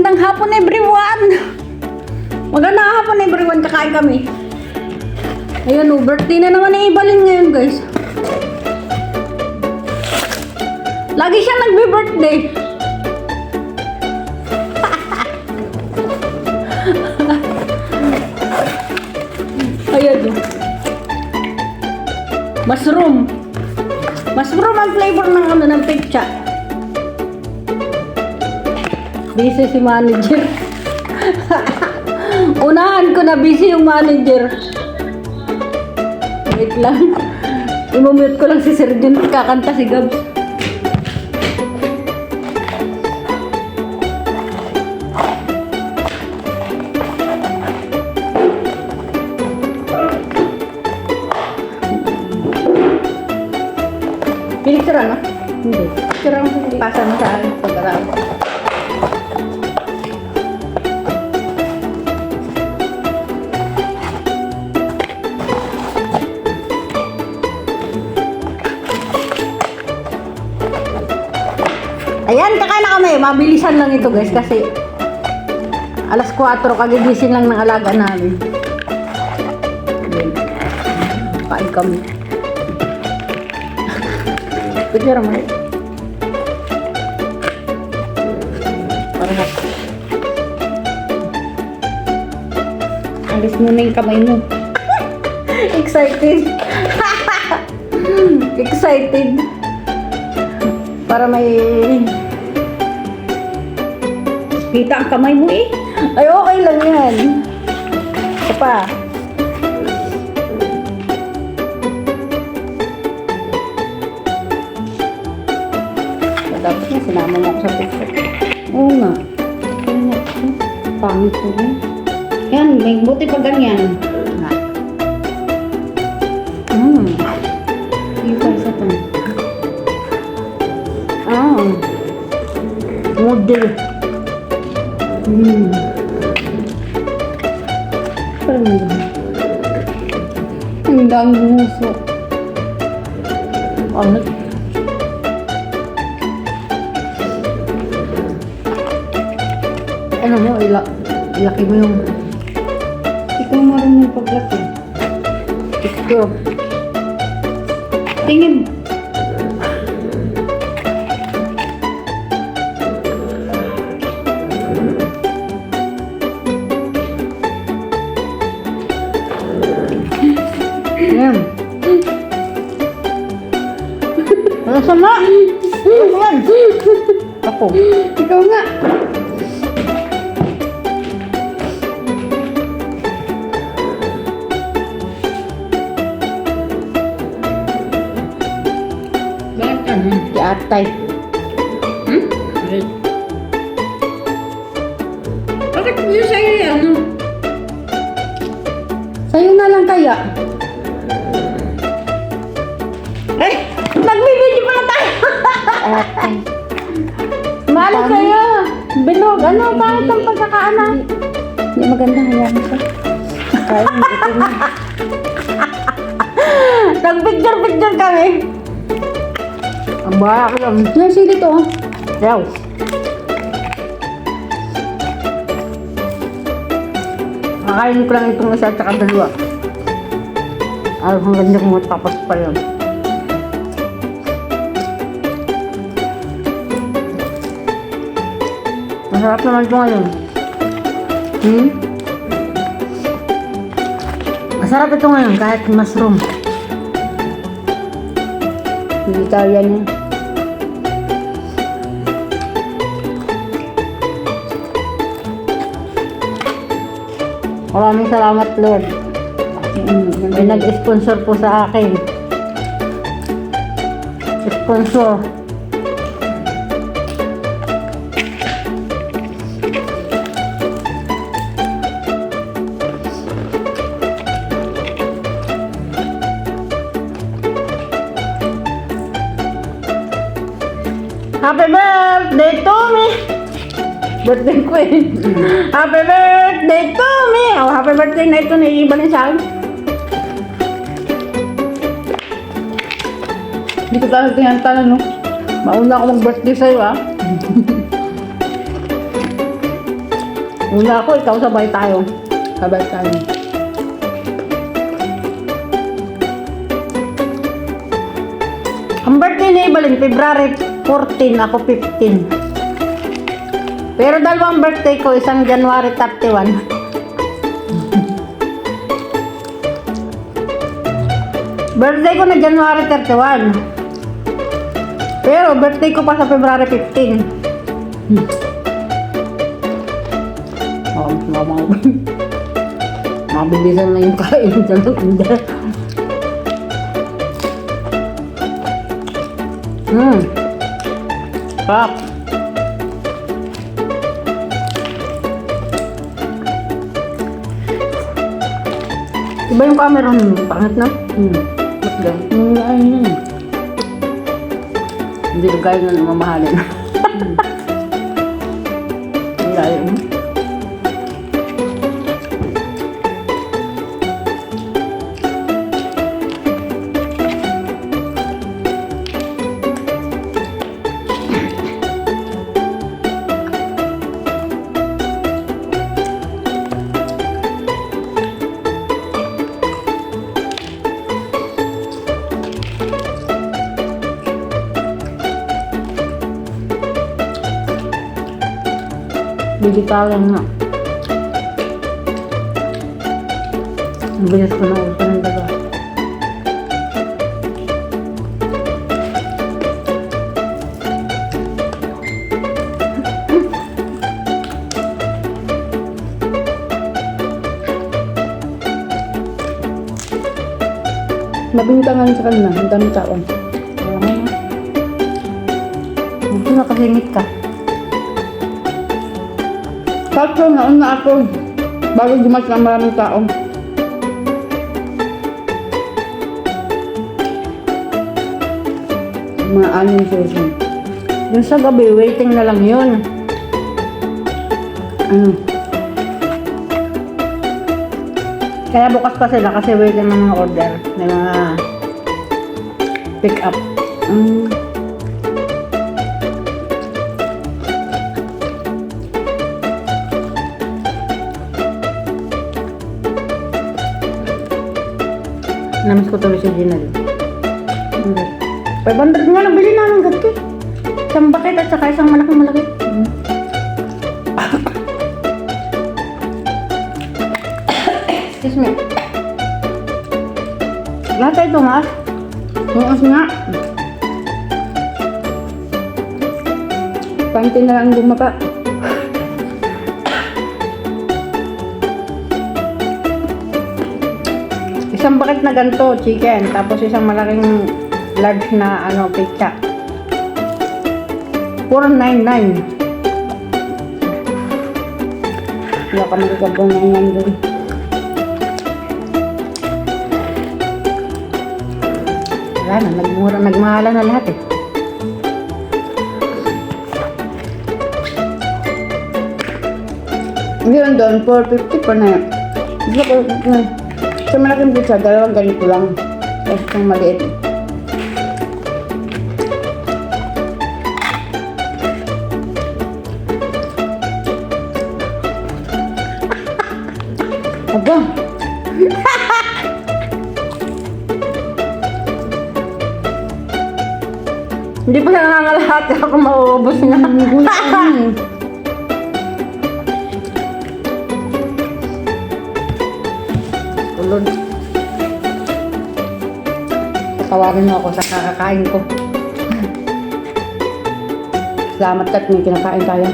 Magandang hapon everyone! Magandang hapon everyone, kakain kami. Ayan o, birthday na naman ni Ibalin ngayon guys. Lagi siyang nagbe-birthday. Ayan o. Mushroom. Mushroom ang flavor ng ano ng pizza. Busy si manager. Unahan ko na busy yung manager. Wait lang. I-mute ko lang si Sir Jun. Kakanta si Gabs. Pinicturean na? Hindi. Pinicturean mo. Pasa mo sa akin pag-araw. Ayan, kakain na kami. Mabilisan lang ito guys kasi alas 4 kagigising lang ng alaga namin. Ayan. Kain kami. Picture mo. Parang alis mo na yung kamay mo. Excited. Excited. Para may kita ang kamay mo eh. Ay, okay lang yan. Ito pa. Tapos na, sinama mo ako sa picture. Oo nga. Pangit ko rin. Yan, may buti pa ganyan. Yung pa isa pa. Model. Parang ang dami gusto. Ano? Ano mo, ilaki mo yung ikaw marunong paglaki. Ito. Tingin. Ayan. Ano sama? Ayan. Ako. Ikaw nga. Bakit ano? Si Atay. Bakit yun sa'yo ano? Sa'yo na lang kaya. Ay! Nagbibidyo pala tayo! Mali kayo! Bilog! Ano? Bakit ang pagkakaana? Hindi maganda. Hayaan siya. Kaya ito na. Nag-picture-picture kami. Ang bahala ko lang. Yan, sige to. Yaw. Kakainin ko lang itong isa at saka dalawa. Ay, hanggang hindi ko matapos pa yun. Masarap naman ito ngayon. Masarap ito ngayon kahit mushroom. Vegetarian yan. Maraming salamat Lord. May nag-sponsor po sa akin. Sponsor. Happy birthday to me! Birthday ko eh. Happy birthday to me! Oh, happy birthday na ito ni Ibalin sa akin. Hindi ko talaga tinantanan, no? Mauna ako mag-birthday sa'yo, ah. Una ako, ikaw sabay tayo. Sabay tayo. Ang birthday ni Evelyn, February 14, ako 15. Pero dalawang birthday ko, isang January 31. Birthday ko na January 31. Pero birthday ko pa sa February 15. Oh, mabilisan na yung kain sa loob. Sarap. Iba yung camera nun, pangit na. Ba't ganun? Ayun. Hindi ko kaya na mamahalin. Ang layo mo. Bibitalan nga. Ang bilis ko na uso ng daga. Nabintangan sa kanila. Ang dami tao. Huwag na kasingit ka. Sakto, nauna ako bago dumating ang maraming tao. Mga 6 session. Yung sa gabi, waiting na lang yun. Kaya bukas pa sila kasi waiting ng mga order. May mga pick up. Namis ko tuloy si Gina din. 500 nga lang, bili namin gato. Isang bakit at saka isang malaki-malaki. Excuse me. Lahat tayo tumas. Tumas nga. Panty na lang bumaba. Isang bakit na ganito, chicken. Tapos isang malaking large na pizza. 499. Wala ka magagabong na yan doon. Wala na, nagmahala na lahat eh. Yun doon, 450 pa na yan. Sa malaking pizza, dalawang ganito lang. Tapos itong maliit. Aba! Hindi pa siya nangangalahati ako mauubos na. Ulod. Patawarin mo ako sa kakakain ko. Salamat at may kinakain tayo.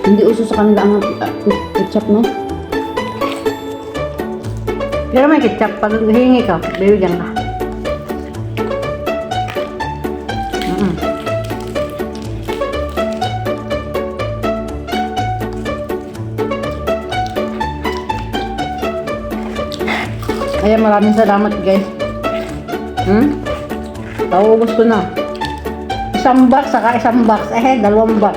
Hindi uso sa kanila ang ketchup, no? Pero may ketchup. Pag hihingi ka, bibigyan ka. Ayan, maraming salamat guys. Pauubos ko na. Isang box, saka isang box. Dalawang box.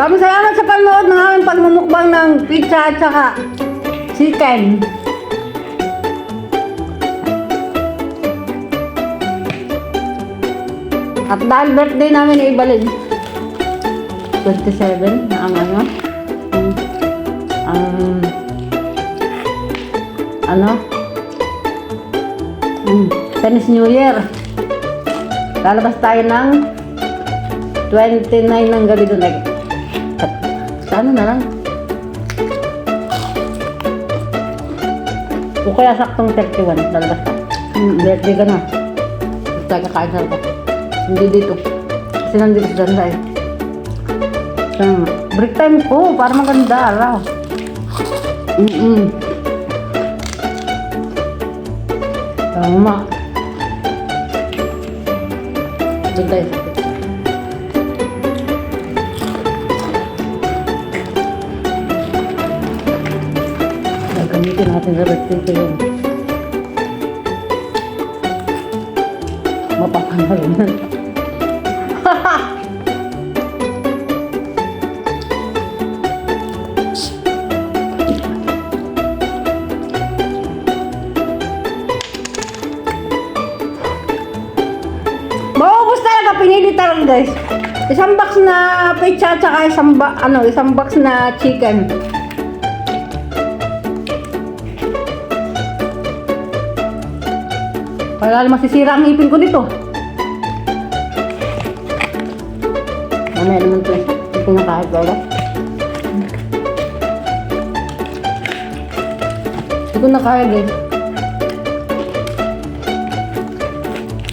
Maraming salamat sa panonood ng aming pagmumukbang ng pizza at saka chicken. At dahil birthday namin ay Ibalin, 27 ang Chinese New Year. Lalabas tayo ng 29 ng gabi doon. Sa ano na lang? O kaya saktong 31, lalabas tayo. Birthday ka na. Gusto tayo kakain sa labas. Hindi dito. Kasi nandito sa ganda eh. Break time ko, para maganda araw. Tama. Ganda eh. Gagamitin natin sa birthday ko yun. Mapapanalunan. Maubos talaga, pinili talaga guys. Isang box na pizza at saka isang box na chicken. Wala masisira ang ipin ko dito. Mamaya naman ito. Hindi ko nakahit wala. Hindi ko nakahit guys.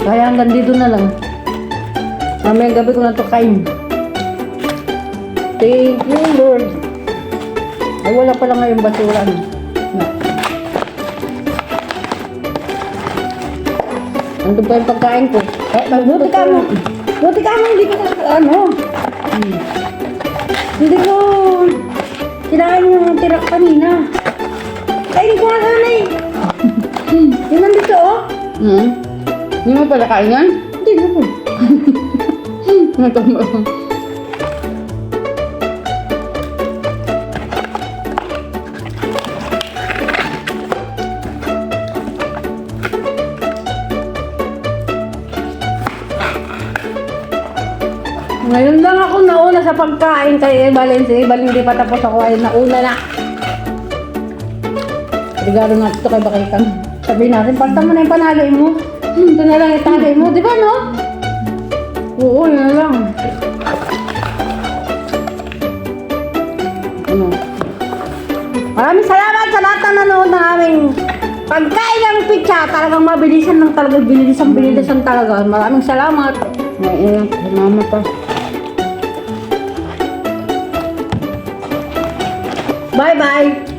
Kaya hanggang dito na lang. Mamaya gabi ko na ito kain. Thank you Lord. Ay wala pala ngayong basura. Nandun pa yung pagkain ko. Buti ka mo, hindi ko hindi ko kinain yung tirak kanina. Kainin ko nga sana eh. Yung nandito oh. Hindi mo pala kain yan? Hindi mo po. Natama. Ngayon lang ako nauna sa pagkain kay Ibalin. Si Ibalin hindi pa tapos ako ay nauna na. Regalo nga ito kay Bakitang. Sabihin natin, pagta mo na yung panalay mo. Ito na lang italay mo. Di ba no? Oo, yun na lang. Maraming salamat sa lahat na nanood ng aming pagkain ng pizza. Talagang mabilisan lang talaga. Bilisan talaga. Maraming salamat. Ngayon, mama pa. Bye-bye!